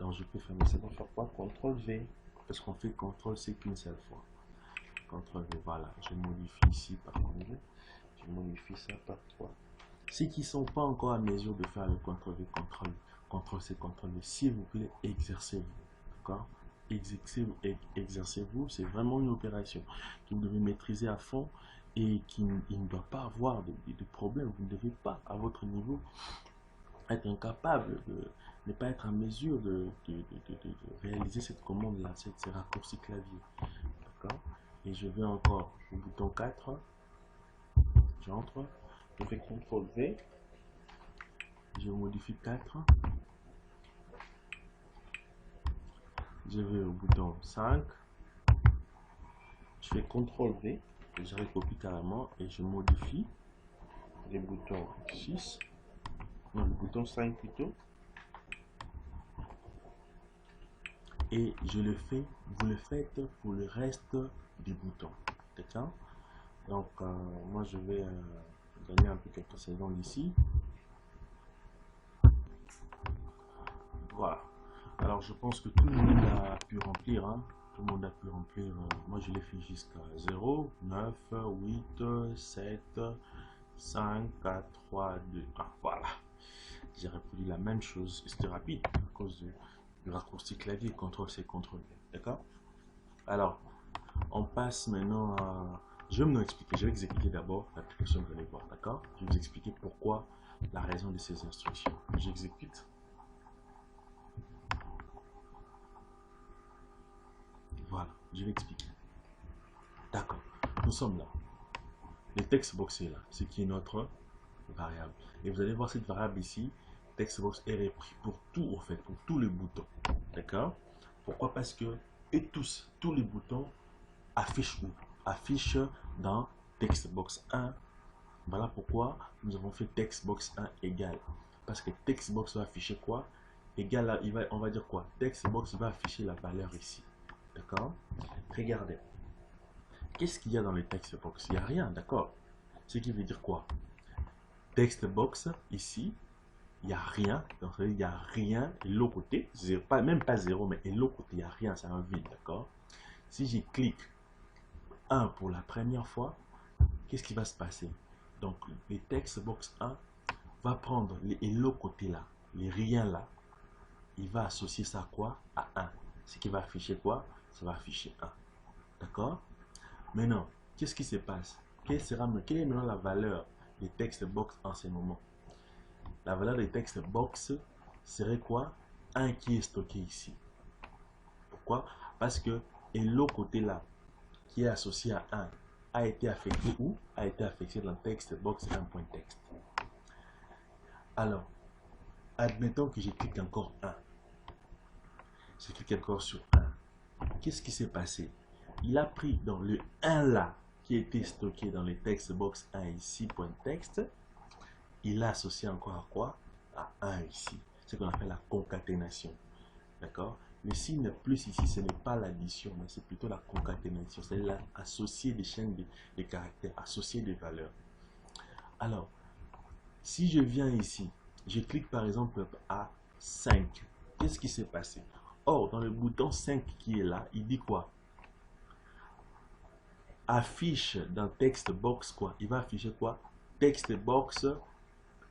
Donc je peux fermer ça. Donc faire quoi? CTRL V. Parce qu'on fait CTRL C qu'une seule fois. CTRL V, voilà. Je modifie ici par contre. Je modifie ça par 3. Ceux qui ne sont pas encore à mesure de faire le CTRL V, CTRL C, CTRL V, s'il vous plaît, exercez-vous. D'accord? Exercez-vous, c'est vraiment une opération que vous devez maîtriser à fond et qui ne doit pas avoir de problème. Vous ne devez pas, à votre niveau, être incapable de ne pas être en mesure de réaliser cette commande-là, ces raccourcis clavier. D'accord? Et je vais encore au bouton 4. J'entre, je fais CTRL V, je modifie 4. Je vais au bouton 5, je fais CTRL V, je recopie carrément et je modifie les boutons 6, non, le bouton 5 plutôt, et je le fais, vous le faites pour le reste des boutons, d'accord? Donc moi je vais gagner un peu quelques secondes ici. Voilà. Alors je pense que tout le monde a pu remplir, hein. Tout le monde a pu remplir. Moi je l'ai fait jusqu'à 0, 9, 8, 7, 5, 4, 3, 2, 1. Voilà. J'ai reproduit la même chose. C'était rapide à cause du raccourci clavier CTRL-C, CTRL-V. D'accord? Alors, on passe maintenant à... Je vais me expliquer. Je vais exécuter d'abord l'application, vous allez voir. D'accord? Je vais vous expliquer pourquoi, la raison de ces instructions. J'exécute. Voilà, je vais expliquer. D'accord, nous sommes là. Le texte box est là, ce qui est notre variable. Et vous allez voir cette variable ici, textbox est repris pour tout, en fait, pour tous les boutons. D'accord? Pourquoi? Parce que, et tous les boutons affichent où? Affichent dans textbox 1. Voilà pourquoi nous avons fait textbox 1 égal. Parce que textbox va afficher quoi? Égal à, on va dire quoi? Textbox va afficher la valeur ici. D'accord? Regardez. Qu'est-ce qu'il y a dans le textbox? Il n'y a rien, d'accord? Ce qui veut dire quoi? Textbox, ici, il n'y a rien. Donc, il n'y a rien. Et l'autre côté, même pas 0, mais l'autre côté, il n'y a rien. C'est un vide, d'accord? Si je clique 1 pour la première fois, qu'est-ce qui va se passer? Donc, le textbox 1 va prendre l'autre côté là, les rien là. Il va associer ça à quoi? À 1. Ce qui va afficher quoi? Ça va afficher 1. D'accord? Maintenant, qu'est-ce qui se passe? Quelle est maintenant la valeur des textbox en ce moment? La valeur des textbox serait quoi? 1 qui est stocké ici. Pourquoi? Parce que l'autre côté là, qui est associé à 1, a été affecté où? A été affecté dans textbox 1.text. Alors, admettons que je clique encore 1. Je clique encore sur 1. Qu'est-ce qui s'est passé? Il a pris dans le 1 là, qui était stocké dans le textbox 1 ici, .text, il l'a associé encore à quoi? À 1 ici. Ce qu'on appelle la concaténation. D'accord? Le signe plus ici, ce n'est pas l'addition, mais c'est plutôt la concaténation. C'est-à-dire associer des chaînes de caractères, associer des valeurs. Alors, si je viens ici, je clique par exemple à 5. Qu'est-ce qui s'est passé? Or, dans le bouton 5 qui est là, il dit quoi? Affiche dans textbox quoi? Il va afficher quoi? Textbox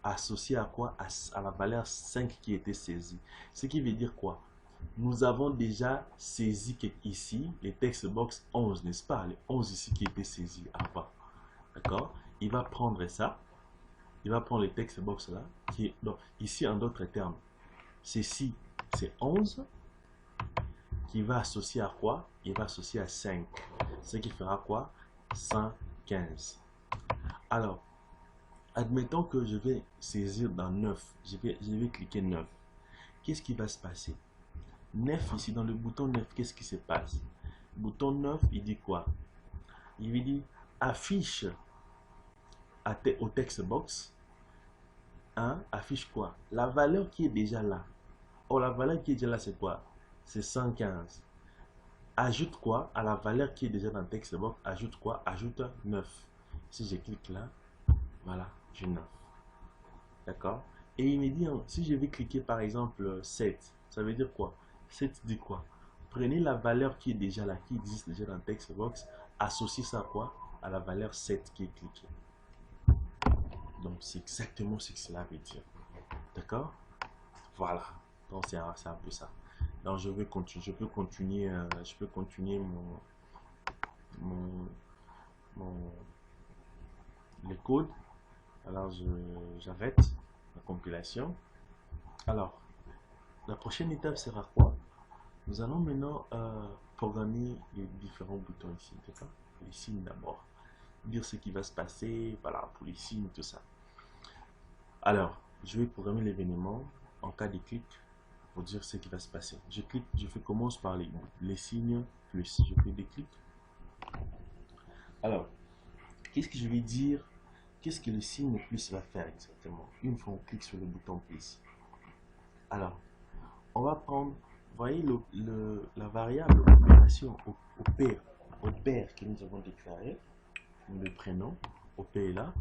associé à quoi? À la valeur 5 qui était saisie. Ce qui veut dire quoi? Nous avons déjà saisi que ici, les textbox 11, n'est-ce pas? Les 11 ici qui étaient saisis avant. D'accord? Il va prendre ça. Il va prendre les textbox là. Donc, ici, en d'autres termes, ceci, c'est 11 qui va associer à quoi? Il va associer à 5. Ce qui fera quoi? 115. Alors, admettons que je vais saisir dans 9. Je vais cliquer 9. Qu'est-ce qui va se passer? 9 ici, dans le bouton 9, qu'est-ce qui se passe? Le bouton 9, il dit quoi? Il lui dit affiche au textbox 1, affiche quoi? La valeur qui est déjà là. Or, la valeur qui est déjà là, c'est quoi? C'est 115. Ajoute quoi? À la valeur qui est déjà dans le textbox, ajoute quoi? Ajoute 9. Si je clique là, voilà, j'ai 9. D'accord? Et il me dit, si je vais cliquer par exemple 7, Ça veut dire quoi? Set dit quoi? Prenez la valeur qui est déjà là, qui existe déjà dans Textbox, associez ça à quoi? À la valeur set qui est cliquée. Donc, c'est exactement ce que cela veut dire. D'accord? Voilà. Donc, c'est un peu ça. Donc, je peux continuer mon, mon- le code. Alors, j'arrête la compilation. Alors, la prochaine étape sera quoi? Nous allons maintenant programmer les différents boutons ici, d'accord? Les signes d'abord. Dire ce qui va se passer, voilà, pour les signes, tout ça. Alors, je vais programmer l'événement en cas de clic pour dire ce qui va se passer. Je clique, commence par les signes plus. Je fais des clics. Alors, qu'est-ce que je vais dire? Qu'est-ce que le signe plus va faire exactement? Une fois on clique sur le bouton plus. Alors, on va prendre, voyez la variable opération opère que nous avons déclaré, le prénom, op est là.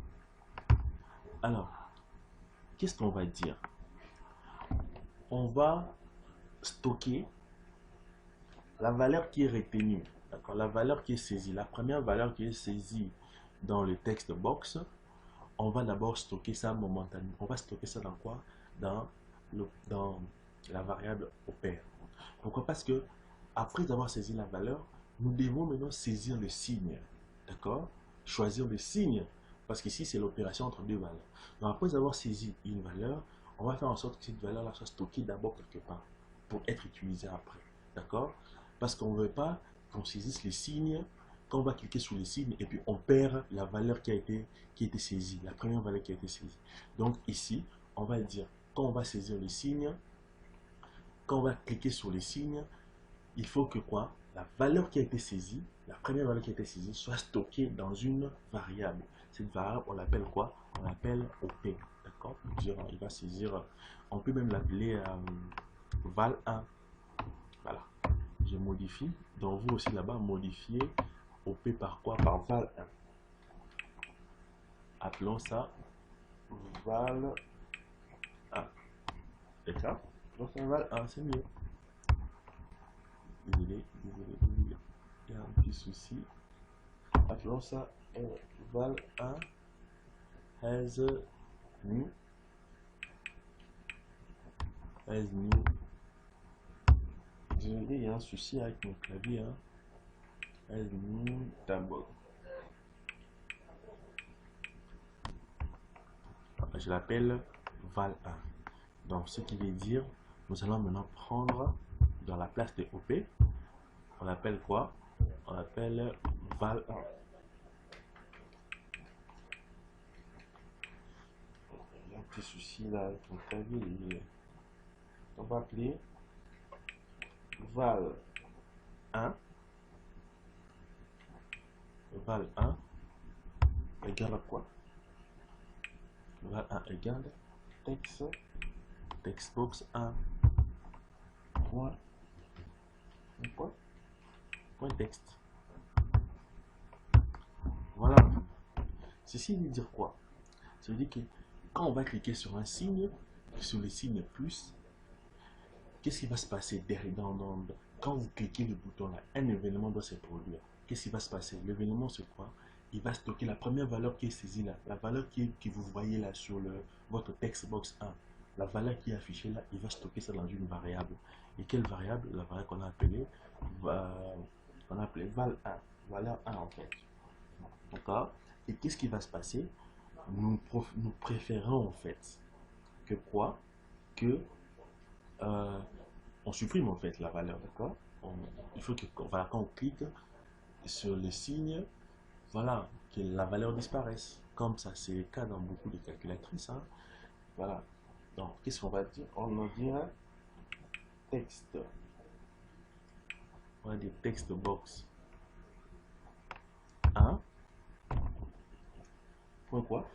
Alors, qu'est-ce qu'on va dire? On va stocker la valeur qui est retenue, d'accord, la valeur qui est saisie, la première valeur qui est saisie dans le texte box, on va d'abord stocker ça momentanément. On va stocker ça dans quoi? Dans la variable opère. Pourquoi? Parce que après avoir saisi la valeur, nous devons maintenant saisir le signe, d'accord? Choisir le signe, parce qu'ici c'est l'opération entre deux valeurs. Donc après avoir saisi une valeur, on va faire en sorte que cette valeur-là soit stockée d'abord quelque part pour être utilisée après, d'accord? Parce qu'on ne veut pas qu'on saisisse les signes, quand on va cliquer sur les signes et puis on perd la valeur qui a été saisie, la première valeur qui a été saisie. Donc ici, on va dire, quand on va saisir les signes, quand on va cliquer sur les signes, il faut que quoi? La valeur qui a été saisie, la première valeur qui a été saisie, soit stockée dans une variable. Cette variable, on l'appelle quoi? On l'appelle OP. D'accord? Il va saisir, on peut même l'appeler val1. Voilà. Je modifie. Donc vous aussi là-bas, modifiez OP par quoi? Par val1. Appelons ça val1. C'est ça? Donc c'est val1, c'est mieux. Désolé. Il y a un petit souci. Appelons ça val1 has new. Désolé, il y a un souci avec mon clavier. Has new table. Je l'appelle val1. Donc, ce qui veut dire, nous allons maintenant prendre dans la place de OP. On l'appelle quoi? On l'appelle val1. Il y a un petit souci là avec mon clavier. On va appeler val1. Val1 égale à quoi? Val1 égale textbox 1 point texte. Voilà. Ceci veut dire quoi? Ça veut dire que quand on va cliquer sur un signe, sur le signe plus, qu'est-ce qui va se passer derrière quand vous cliquez le bouton là, un événement doit se produire. Qu'est-ce qui va se passer? L'événement c'est quoi? Il va stocker la première valeur qui est saisie là, la valeur que vous voyez là sur votre textbox 1, la valeur qui est affichée là, il va stocker ça dans une variable. Et quelle variable? La variable qu'on a appelée val1, valeur 1 en fait. D'accord? Et qu'est-ce qui va se passer? Nous préférons en fait que quoi? Que on supprime en fait la valeur, d'accord? Il faut que voilà, quand on clique sur le signe, voilà, que la valeur disparaisse. Comme ça, c'est le cas dans beaucoup de calculatrices. Voilà. Donc, qu'est-ce qu'on va dire? On va dire texte. On va dire texte box 1. Point quoi?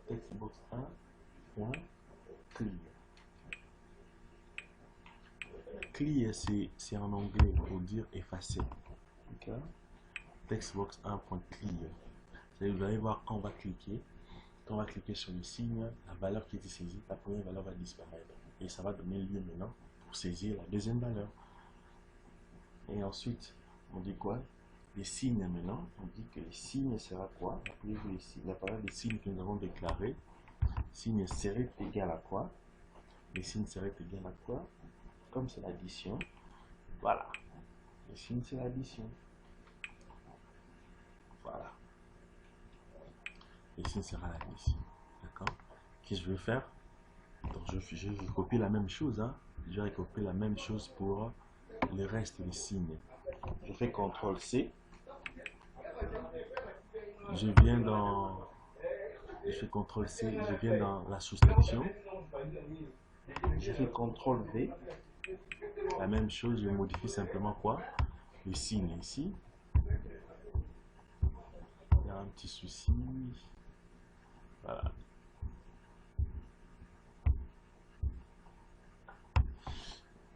Textbox 1. Point clear. Clear, c'est en anglais pour dire effacer. Okay? Textbox 1.clear. Vous allez voir quand on va cliquer. Quand on va cliquer sur le signe, la valeur qui est saisie, la première valeur va disparaître. Et ça va donner lieu maintenant pour saisir la deuxième valeur. Et ensuite, on dit quoi? Les signes maintenant. On dit que les signes sera quoi? Rappelez-vous ici, la parole des signes que nous avons déclaré. Signe serait égal à quoi? Les signes seraient égal à quoi? Comme c'est l'addition. Voilà. Les signes, c'est l'addition. Voilà. Les signes sera l'addition. D'accord? Qu'est-ce que je vais faire? Donc, je copie la même chose. Hein? Je vais recopier la même chose pour le reste des signes. Je fais CTRL-C. Je fais CTRL-C, je viens dans la soustraction. Je fais CTRL-V. La même chose, je modifie simplement quoi? Le signe ici. Il y a un petit souci. Voilà.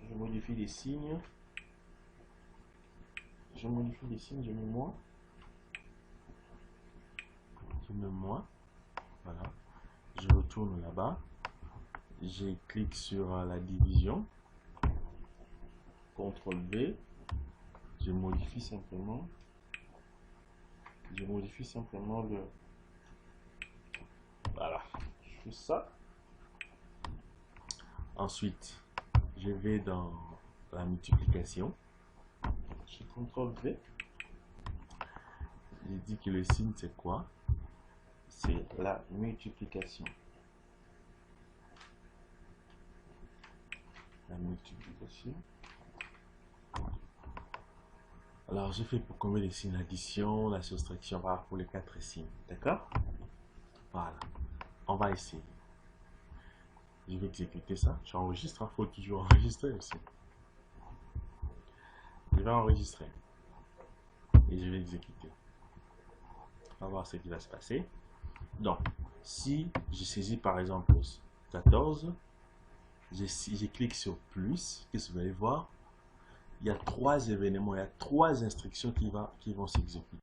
Je modifie les signes. Je modifie les signes, je mets moins. Je mets moins. Voilà. Je retourne là-bas. Je clique sur la division. CTRL-V. Je modifie simplement. Je modifie simplement le... Voilà. Je fais ça. Ensuite, je vais dans la multiplication. Je CTRL-V. Je dis que le signe c'est quoi? C'est la multiplication. La multiplication. Alors, je fais pour combien de signes? L'addition, la soustraction, voilà, pour les 4 signes. D'accord? Voilà. On va essayer. Je vais exécuter ça. J'enregistre, il faut toujours enregistrer aussi. Je vais enregistrer. Et je vais exécuter. On va voir ce qui va se passer. Donc, si je saisis par exemple 14, je clique sur plus, qu'est-ce que vous allez voir? Il y a 3 événements, il y a 3 instructions qui vont s'exécuter.